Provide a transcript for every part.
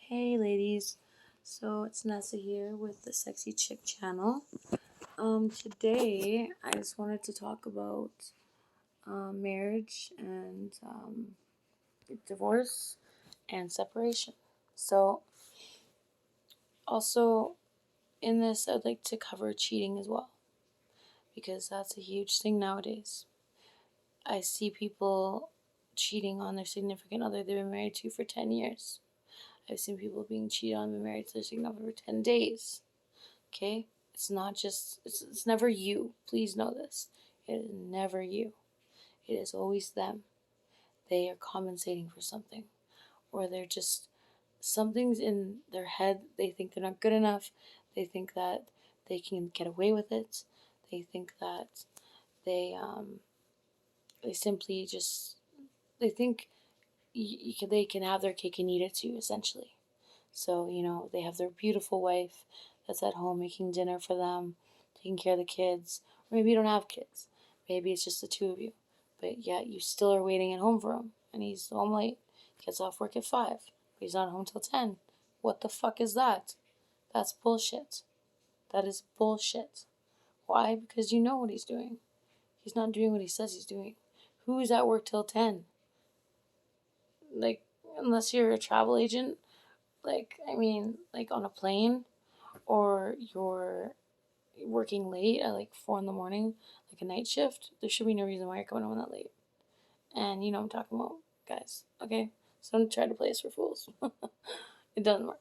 Hey ladies, so it's Nessa here with the Sexy Chick channel. Today I just wanted to talk about marriage and divorce and separation. So, also in this, I'd like to cover cheating as well because that's a huge thing nowadays. I see people cheating on their significant other they've been married to for 10 years. I've seen people being cheated on and been married to their significant other for 10 days. Okay? It's not just, it's never you. Please know this. It is never you. It is always them. They are compensating for something. Or they're just, something's in their head. They think they're not good enough. They think that they can get away with it. They think that they simply just, they think they can have their cake and eat it too, essentially. So, they have their beautiful wife that's at home making dinner for them, taking care of the kids. Or maybe you don't have kids. Maybe it's just the two of you. But yet you still are waiting at home for him. And he's home late. He gets off work at 5. But he's not home till 10. What the fuck is that? That's bullshit. That is bullshit. Why? Because you know what he's doing. He's not doing what he says he's doing. Who is at work till 10? Like, unless you're a travel agent, like on a plane, or you're working late at like 4 in the morning, like a night shift, there should be no reason why you're coming home that late. And you know what I'm talking about, guys. Okay? So don't try to play us for fools. It doesn't work.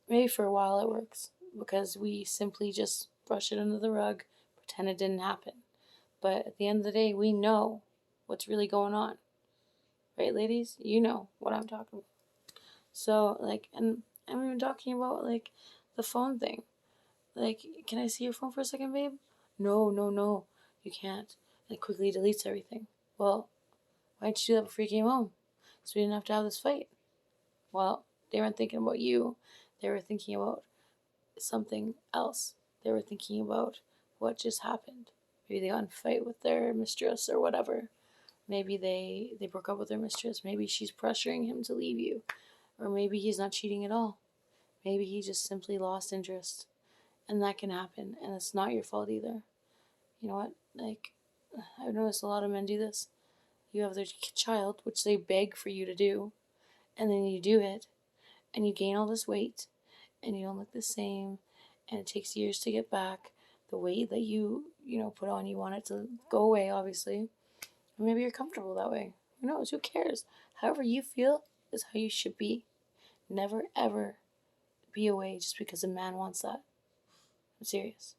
Maybe for a while it works because we simply just brush it under the rug, pretend it didn't happen. But at the end of the day, we know what's really going on. Right, ladies? You know what I'm talking about. So, and I'm even talking about, the phone thing. Like, can I see your phone for a second, babe? No, no, no. You can't. And it quickly deletes everything. Well, why didn't you do that before you came home? So we didn't have to have this fight. Well, they weren't thinking about you. They were thinking about something else. They were thinking about what just happened. Maybe they got in a fight with their mistress or whatever. Maybe they broke up with their mistress. Maybe she's pressuring him to leave you. Or maybe he's not cheating at all. Maybe he just simply lost interest. And that can happen. And it's not your fault either. You know what? I've noticed a lot of men do this. You have their child, which they beg for you to do. And then you do it. And you gain all this weight. And you don't look the same. And it takes years to get back the weight that you put on. You want it to go away, obviously. Or maybe you're comfortable that way. Who knows? Who cares? However you feel is how you should be. Never, ever be away just because a man wants that. I'm serious.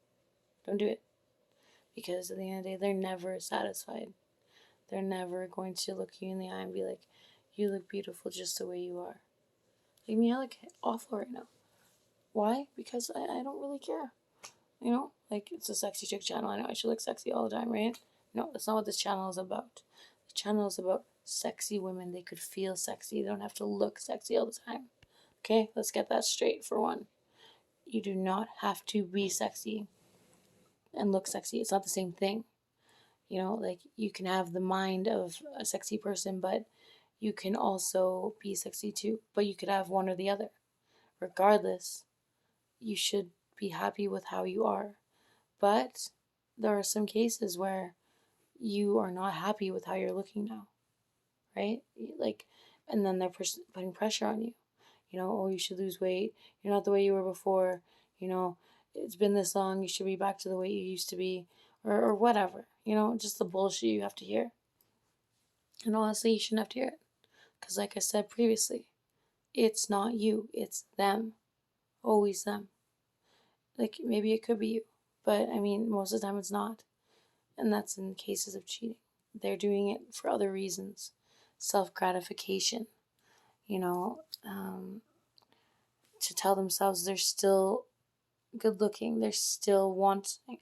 Don't do it. Because at the end of the day, they're never satisfied. They're never going to look you in the eye and be like, you look beautiful just the way you are. Like me, I look awful right now. Why? Because I don't really care. It's a Sexy Chick channel. I know I should look sexy all the time, right? No, that's not what this channel is about. The channel is about sexy women. They could feel sexy. They don't have to look sexy all the time. Okay, let's get that straight for one. You do not have to be sexy and look sexy. It's not the same thing. You can have the mind of a sexy person, but you can also be sexy too. But you could have one or the other. Regardless, you should be happy with how you are. But there are some cases where you are not happy with how you're looking now, right? And then they're putting pressure on you. Oh, you should lose weight. You're not the way you were before. It's been this long. You should be back to the way you used to be, or whatever. Just the bullshit you have to hear. And honestly, you shouldn't have to hear it. Because like I said previously, it's not you. It's them. Always them. Maybe it could be you. But, most of the time it's not. And that's in cases of cheating. They're doing it for other reasons. Self-gratification. To tell themselves they're still good looking. They're still wanting.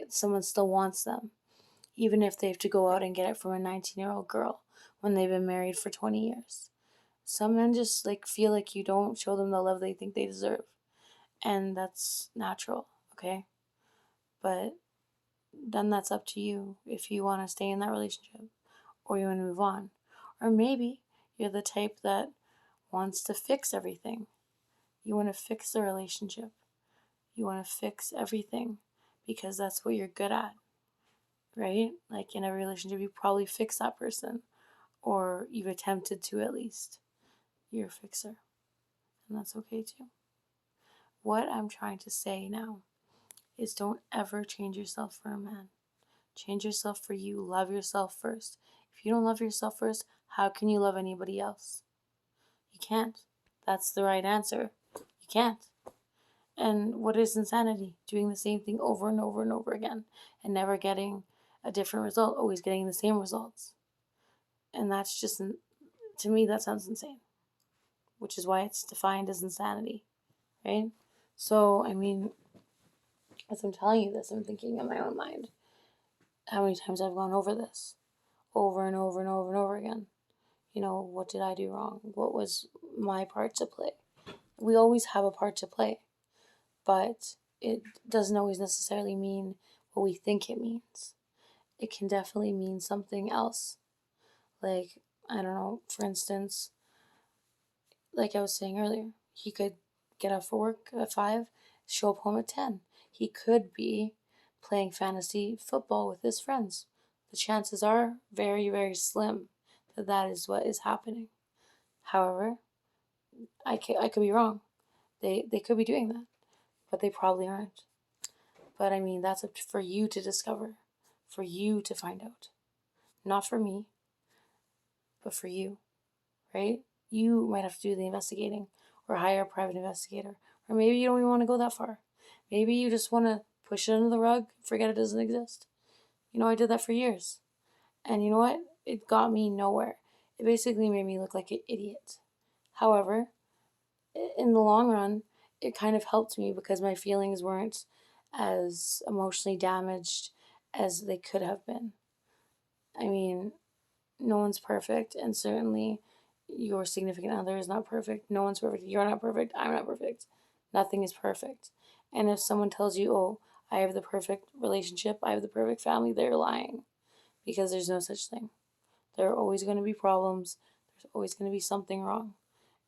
Someone still wants them. Even if they have to go out and get it from a 19-year-old girl when they've been married for 20 years. Some men just feel like you don't show them the love they think they deserve. And that's natural, okay? But then that's up to you if you want to stay in that relationship or you want to move on. Or maybe you're the type that wants to fix everything. You want to fix the relationship. You want to fix everything because that's what you're good at, right? Like in a relationship, you probably fix that person, or you've attempted to at least. You're a fixer, and that's okay too. What I'm trying to say now is don't ever change yourself for a man. Change yourself for you. Love yourself first. If you don't love yourself first, how can you love anybody else? You can't. That's the right answer. You can't. And what is insanity? Doing the same thing over and over and over again and never getting a different result, always getting the same results. And that's just, to me, that sounds insane, which is why it's defined as insanity, right? So, I mean, as I'm telling you this, I'm thinking in my own mind how many times I've gone over this over and over and over and over again. You know, what did I do wrong? What was my part to play? We always have a part to play, but it doesn't always necessarily mean what we think it means. It can definitely mean something else. Like, I don't know, for instance, like I was saying earlier, he could get up for work at 5, show up home at 10. He could be playing fantasy football with his friends. The chances are very, very slim that that is what is happening. However, I could be wrong. They could be doing that, but they probably aren't. But I mean, that's up for you to discover, for you to find out. Not for me, but for you, right? You might have to do the investigating or hire a private investigator. Or maybe you don't even want to go that far. Maybe you just want to push it under the rug, forget it doesn't exist. You know, I did that for years. And you know what? It got me nowhere. It basically made me look like an idiot. However, in the long run, it kind of helped me because my feelings weren't as emotionally damaged as they could have been. I mean, no one's perfect, and certainly your significant other is not perfect. No one's perfect. You're not perfect. I'm not perfect. Nothing is perfect. And if someone tells you, oh, I have the perfect relationship, I have the perfect family, they're lying because there's no such thing. There are always going to be problems, there's always going to be something wrong.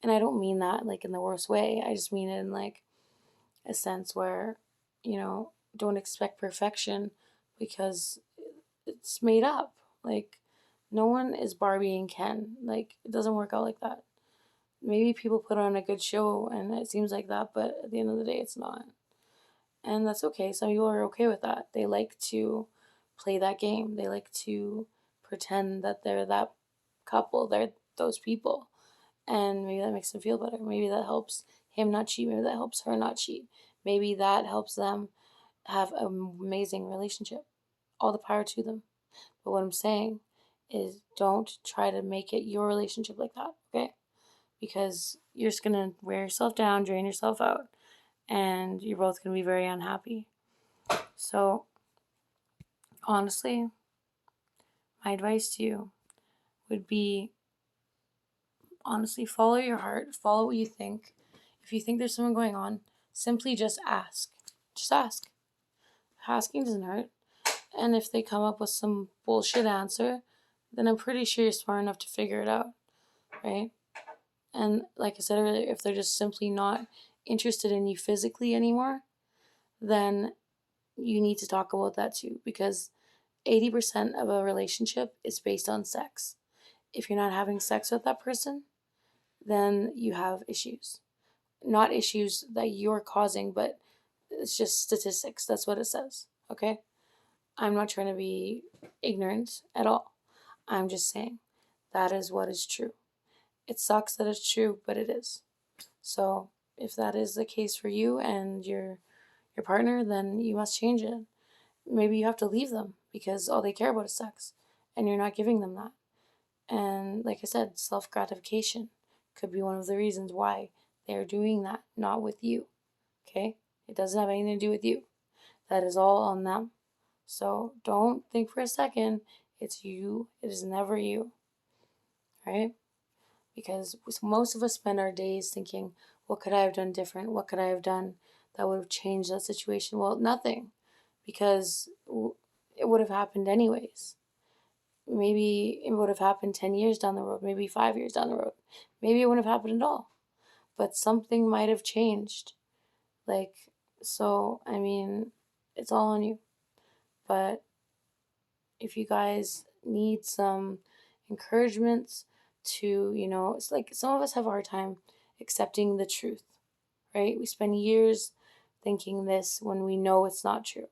And I don't mean that like in the worst way. I just mean it in like a sense where, you know, don't expect perfection because it's made up. Like, no one is Barbie and Ken. Like, it doesn't work out like that. Maybe people put on a good show and it seems like that, but at the end of the day, it's not. And that's okay. Some people are okay with that. They like to play that game, they like to pretend that they're that couple, they're those people. And maybe that makes them feel better. Maybe that helps him not cheat. Maybe that helps her not cheat. Maybe that helps them have an amazing relationship. All the power to them. But what I'm saying is don't try to make it your relationship like that, okay? Because you're just going to wear yourself down, drain yourself out, and you're both going to be very unhappy. So, honestly, my advice to you would be honestly, follow your heart, follow what you think. If you think there's something going on, simply just ask. Just ask. Asking doesn't hurt. And if they come up with some bullshit answer, then I'm pretty sure you're smart enough to figure it out, right? And like I said earlier, if they're just simply not interested in you physically anymore, then you need to talk about that too, because 80% of a relationship is based on sex. If you're not having sex with that person, then you have issues. Not issues that you're causing, but it's just statistics. That's what it says, okay? I'm not trying to be ignorant at all. I'm just saying that is what is true. It sucks that it's true, but it is. So if that is the case for you and your partner, then you must change it. Maybe you have to leave them because all they care about is sex and you're not giving them that. And like I said, self gratification could be one of the reasons why they're doing that, not with you. Okay? It doesn't have anything to do with you. That is all on them. So don't think for a second it's you. It is never you. Right? Because most of us spend our days thinking, what could I have done different? What could I have done that would have changed that situation? Well, nothing, because it would have happened anyways. Maybe it would have happened 10 years down the road, maybe 5 years down the road. Maybe it wouldn't have happened at all. but something might have changed. Like, so, I mean, it's all on you. But if you guys need some encouragements to, it's like some of us have a hard time accepting the truth, right? We spend years thinking this when we know it's not true.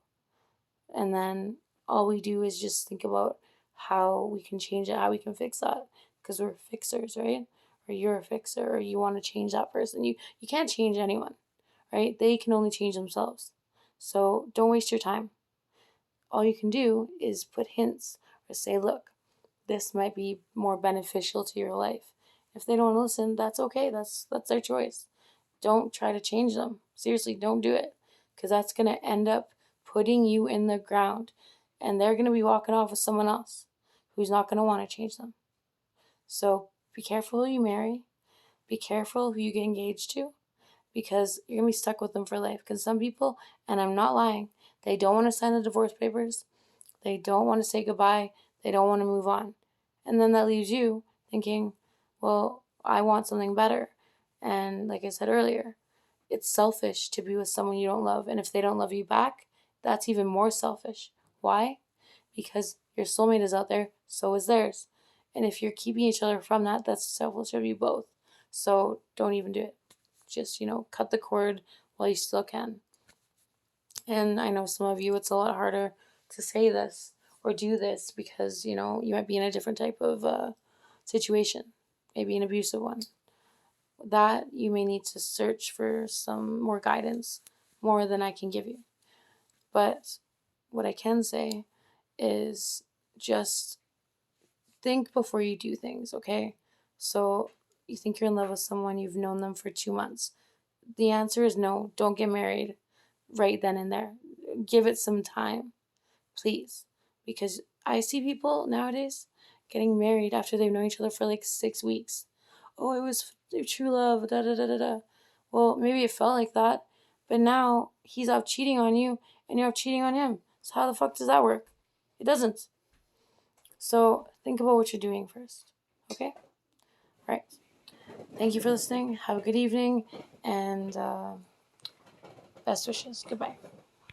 And then all we do is just think about how we can change it, how we can fix that, because we're fixers, right? Or you're a fixer, or you want to change that person. You can't change anyone, right? They can only change themselves. So don't waste your time. All you can do is put hints or say, look, this might be more beneficial to your life. If they don't listen, that's okay. That's their choice. Don't try to change them. Seriously, don't do it, because that's going to end up putting you in the ground, and they're going to be walking off with someone else who's not going to want to change them. So be careful who you marry. Be careful who you get engaged to, because you're going to be stuck with them for life. Because some people, and I'm not lying, they don't want to sign the divorce papers. They don't want to say goodbye. They don't want to move on. And then that leaves you thinking, well, I want something better. And like I said earlier, it's selfish to be with someone you don't love. And if they don't love you back, that's even more selfish. Why? Because your soulmate is out there, so is theirs. And if you're keeping each other from that, that's selfish of you both. So don't even do it. Just, cut the cord while you still can. And I know some of you, it's a lot harder to say this or do this because, you might be in a different type of situation, maybe an abusive one. That you may need to search for some more guidance, more than I can give you. But what I can say is just think before you do things, okay? So you think you're in love with someone, you've known them for 2 months. The answer is no, don't get married right then and there. Give it some time, please. Because I see people nowadays getting married after they've known each other for like 6 weeks. Oh, it was true love, da da da da da. Well, maybe it felt like that, but now he's off cheating on you and you're off cheating on him. So how the fuck does that work? It doesn't. So think about what you're doing first. Okay? All right. Thank you for listening. Have a good evening and best wishes. Goodbye.